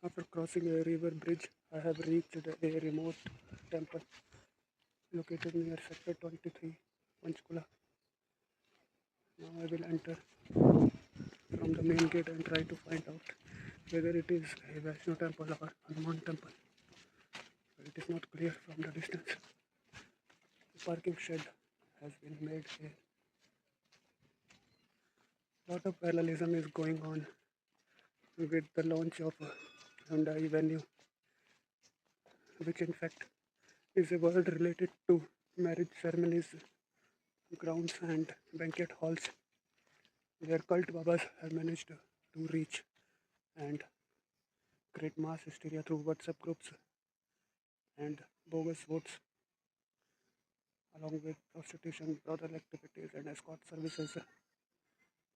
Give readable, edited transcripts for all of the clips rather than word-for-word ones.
After crossing a river bridge, I have reached a remote temple located near Sector 23, Panchkula. Now I will enter from the main gate and try to find out whether it is a Vaishno temple or Hanuman temple. It is not clear from the distance. The parking shed has been made here. A lot of parallelism is going on with the launch of Hyundai Venue, which in fact is a word related to marriage ceremonies, grounds and banquet halls where cult babas have managed to reach and create mass hysteria through WhatsApp groups and bogus votes, along with prostitution, brothel activities, and escort services,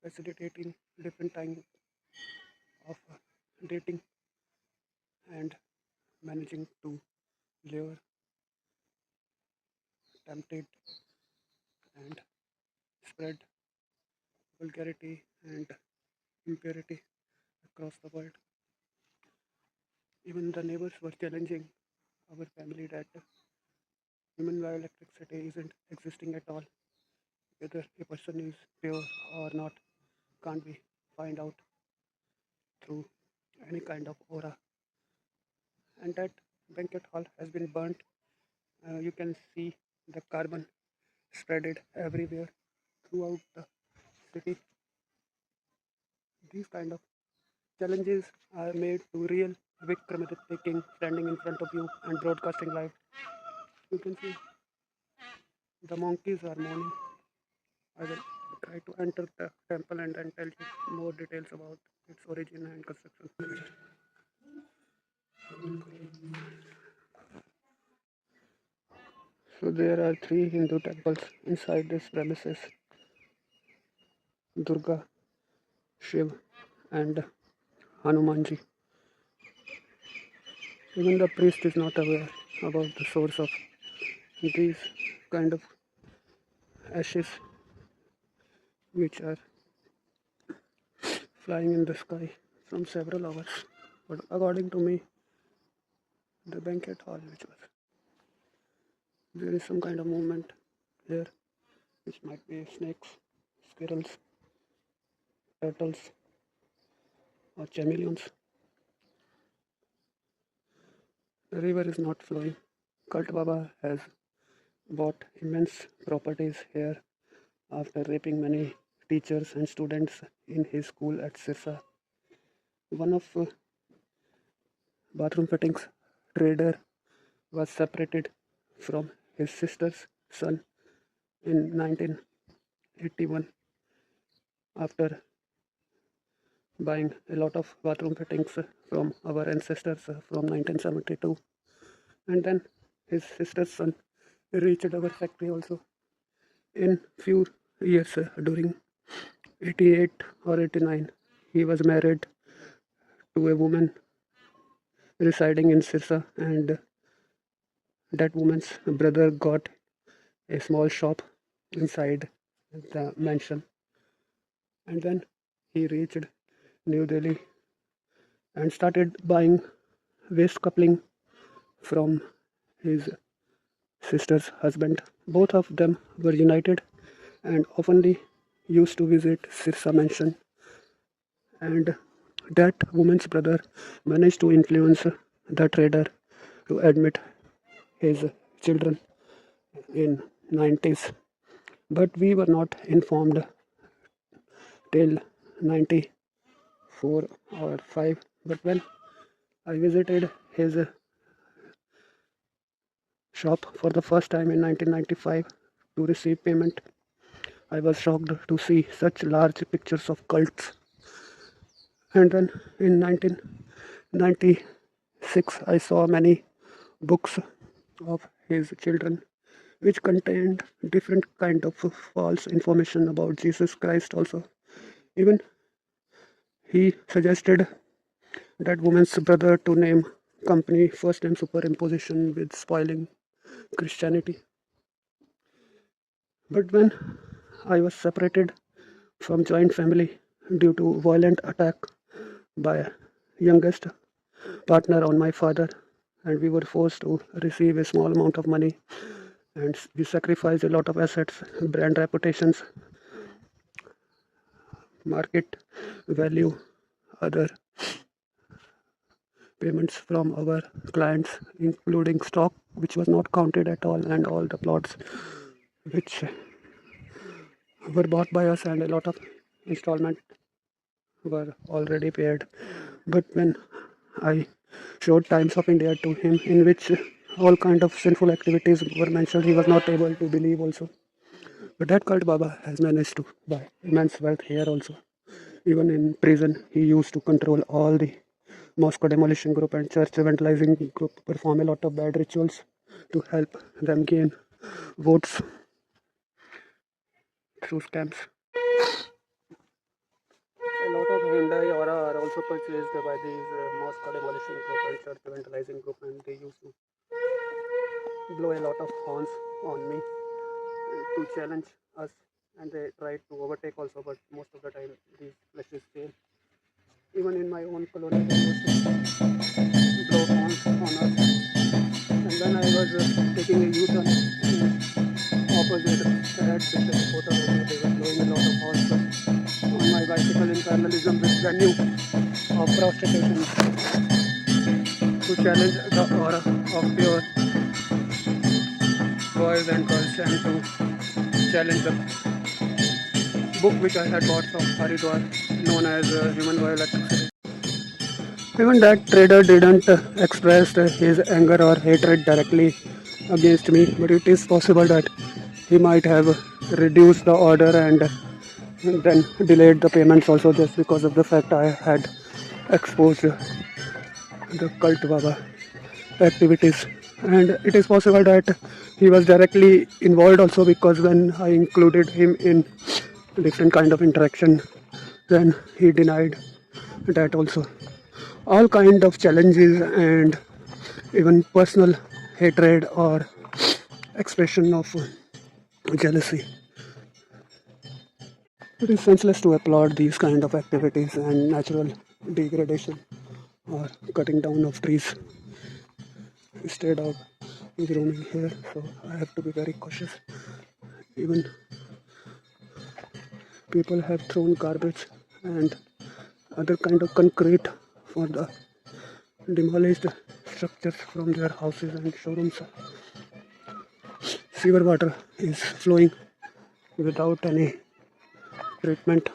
facilitating different types of dating and managing to lure, tempted, and spread vulgarity and impurity across the world. Even the neighbors were challenging our family that human bioelectricity isn't existing at all. Whether a person is pure or not can't be find out through any kind of aura. And that banquet hall has been burnt. You can see the carbon spreaded everywhere throughout the city. These kind of challenges are made to real Vikramaditya King standing in front of you and broadcasting live. You can see the monkeys are mourning. I will try to enter the temple and then tell you more details about its origin and construction. So there are three Hindu temples inside this premises: Durga, Shiva, and Hanumanji. Even the priest is not aware about the source of these kind of ashes which are flying in the sky from several hours. But according to me, the banquet hall which was there is some kind of movement here, which might be snakes, squirrels, turtles, or chameleons. The river is not flowing. Cult Baba has bought immense properties here after raping many teachers and students in his school at Sirsa. One of bathroom fittings trader was separated from his sister's son in 1981 after buying a lot of bathroom fittings from our ancestors from 1972, and then his sister's son reached our factory also in few years during 88 or 89. He was married to a woman residing in Sirsa, and that woman's brother got a small shop inside the mansion, and then he reached New Delhi and started buying waste coupling from his sister's husband. Both of them were united and oftenly used to visit Sirsa mansion, and that woman's brother managed to influence the trader to admit his children in 90s, but we were not informed till 94 or 5. But when I visited his shop for the first time in 1995 to receive payment, I was shocked to see such large pictures of cults. And then in 1996 I saw many books of his children which contained different kind of false information about Jesus Christ also. Even he suggested that woman's brother to name company first name superimposition with spoiling Christianity. But when I was separated from joint family due to violent attack by youngest, partner on my father, and we were forced to receive a small amount of money, and we sacrificed a lot of assets, brand reputations, market value, other payments from our clients, including stock, which was not counted at all, and all the plots which were bought by us, and a lot of installment were already paid. But when I showed Times of India to him, in which all kind of sinful activities were mentioned, he was not able to believe also. But that cult Baba has managed to buy immense wealth here also. Even in prison, he used to control all the mosque demolition group and church vandalizing group, perform a lot of bad rituals to help them gain votes through scams. A lot of Hyundai Aura are also purchased by these mosque demolition group and church vandalizing group, and they used to blow a lot of horns on me to challenge us, and they tried to overtake also, but most of the time these flashes fail. Even in my own colony, they used to blow horns on us. And when I was taking a U-turn in opposite Red Bishop Hotel, also, they were blowing a lot of horns. But on my bicycle in parallelism with venue of prostitution to challenge the aura of pure boys and girls, and to challenge the book which I had bought from Haridwar known as Human Bioelectricity. Even that trader didn't express his anger or hatred directly against me, but it is possible that he might have reduced the order and then delayed the payments also, just because of the fact I had exposed the cult Baba activities. And it is possible that he was directly involved also, because when I included him in different kind of interaction, then he denied that also. All kind of challenges and even personal hatred or expression of jealousy. It is senseless to applaud these kind of activities and natural degradation or cutting down of trees. Instead of is roaming here, so I have to be very cautious. Even people have thrown garbage and other kind of concrete for the demolished structures from their houses and showrooms. Sewer water is flowing without any treatment.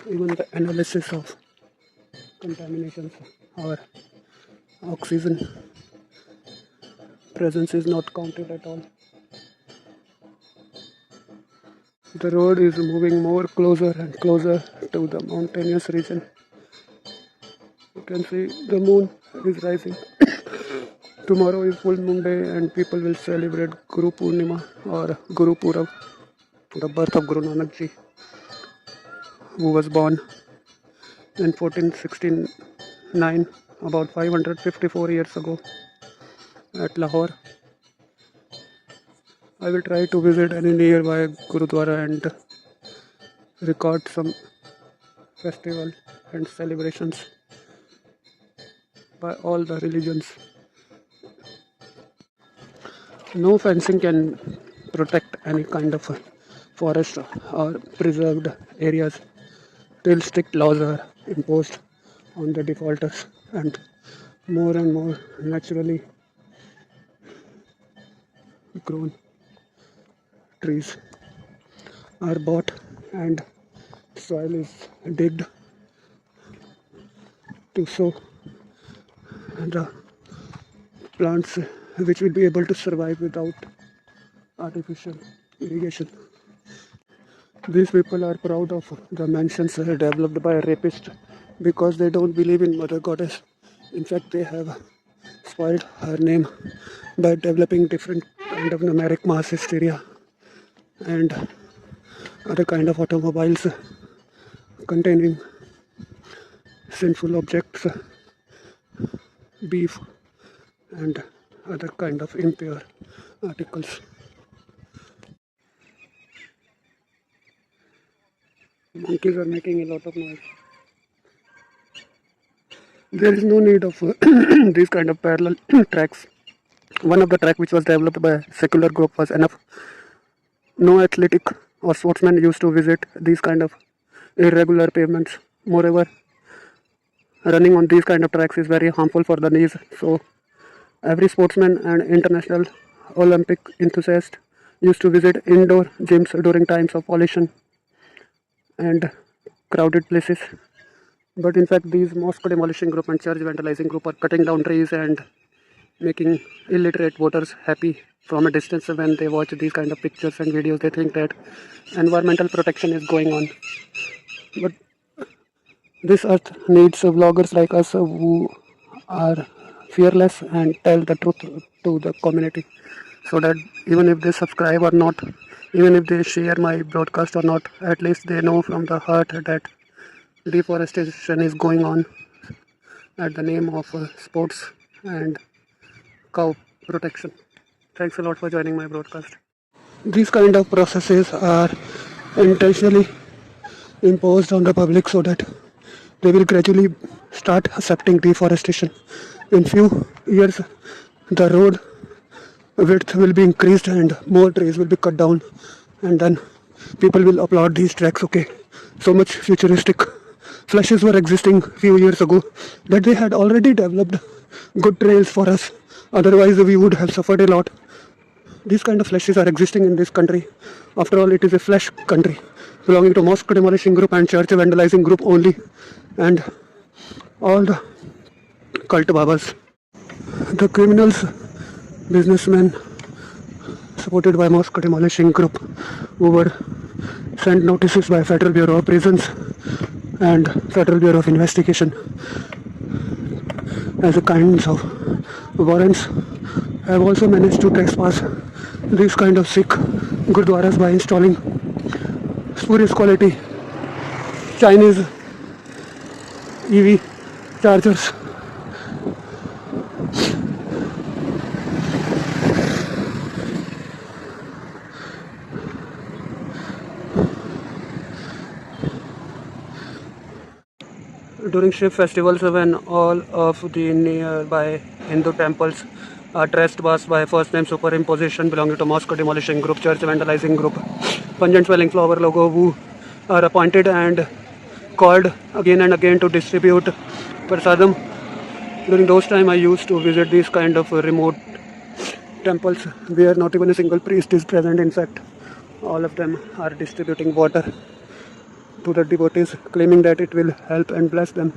Even the analysis of contaminations or oxygen presence is not counted at all. The road is moving more closer and closer to the mountainous region. You can see the moon is rising. Tomorrow is full moon day, and people will celebrate Guru Purnima or Guru Purab, the birth of Guru Nanak Ji, who was born in 1469, about 554 years ago, at Lahore. I will try to visit any nearby Gurudwara and record some festival and celebrations by all the religions. No fencing can protect any kind of forest or preserved areas till strict laws are imposed on the defaulters, and more naturally grown trees are bought and soil is digged to sow the plants which will be able to survive without artificial irrigation. These people are proud of the mansions developed by a rapist, because they don't believe in Mother Goddess. In fact, they have spoiled her name by developing different kind of numeric mass hysteria and other kind of automobiles containing sinful objects, beef, and other kind of impure articles. Monkeys are making a lot of noise. There is no need of these kind of parallel tracks. One of the track which was developed by a secular group was enough. No athletic or sportsman used to visit these kind of irregular pavements. Moreover, running on these kind of tracks is very harmful for the knees. So every sportsman and international Olympic enthusiast used to visit indoor gyms during times of pollution and crowded places. But in fact, these mosque demolishing group and church vandalizing group are cutting down trees and making illiterate voters happy from a distance. When they watch these kind of pictures and videos, they think that environmental protection is going on. But this earth needs vloggers like us who are fearless and tell the truth to the community, so that even if they subscribe or not, even if they share my broadcast or not, at least they know from the heart that deforestation is going on at the name of sports and cow protection. Thanks a lot for joining my broadcast. These kind of processes are intentionally imposed on the public so that they will gradually start accepting deforestation. In few years, the road width will be increased and more trees will be cut down, and then people will applaud these tracks. Okay, so much futuristic flashes were existing few years ago that they had already developed good trails for us. Otherwise, we would have suffered a lot. These kind of flashes are existing in this country. After all, it is a flash country belonging to mosque demolishing group and church vandalizing group only, and all the cult babas. The criminals, businessmen supported by mosque demolishing group who were sent notices by Federal Bureau of Prisons and Federal Bureau of Investigation as a kinds of warrants, have also managed to trespass these kind of Sikh gurdwaras by installing spurious quality Chinese EV chargers. During Shiv festivals, when all of the nearby Hindu temples are trespassed by first name superimposition belonging to mosque demolishing group, church vandalizing group, pungent smelling flower logo who are appointed and called again and again to distribute prasadam. During those time I used to visit these kind of remote temples where not even a single priest is present. In fact, all of them are distributing water to the devotees, claiming that it will help and bless them.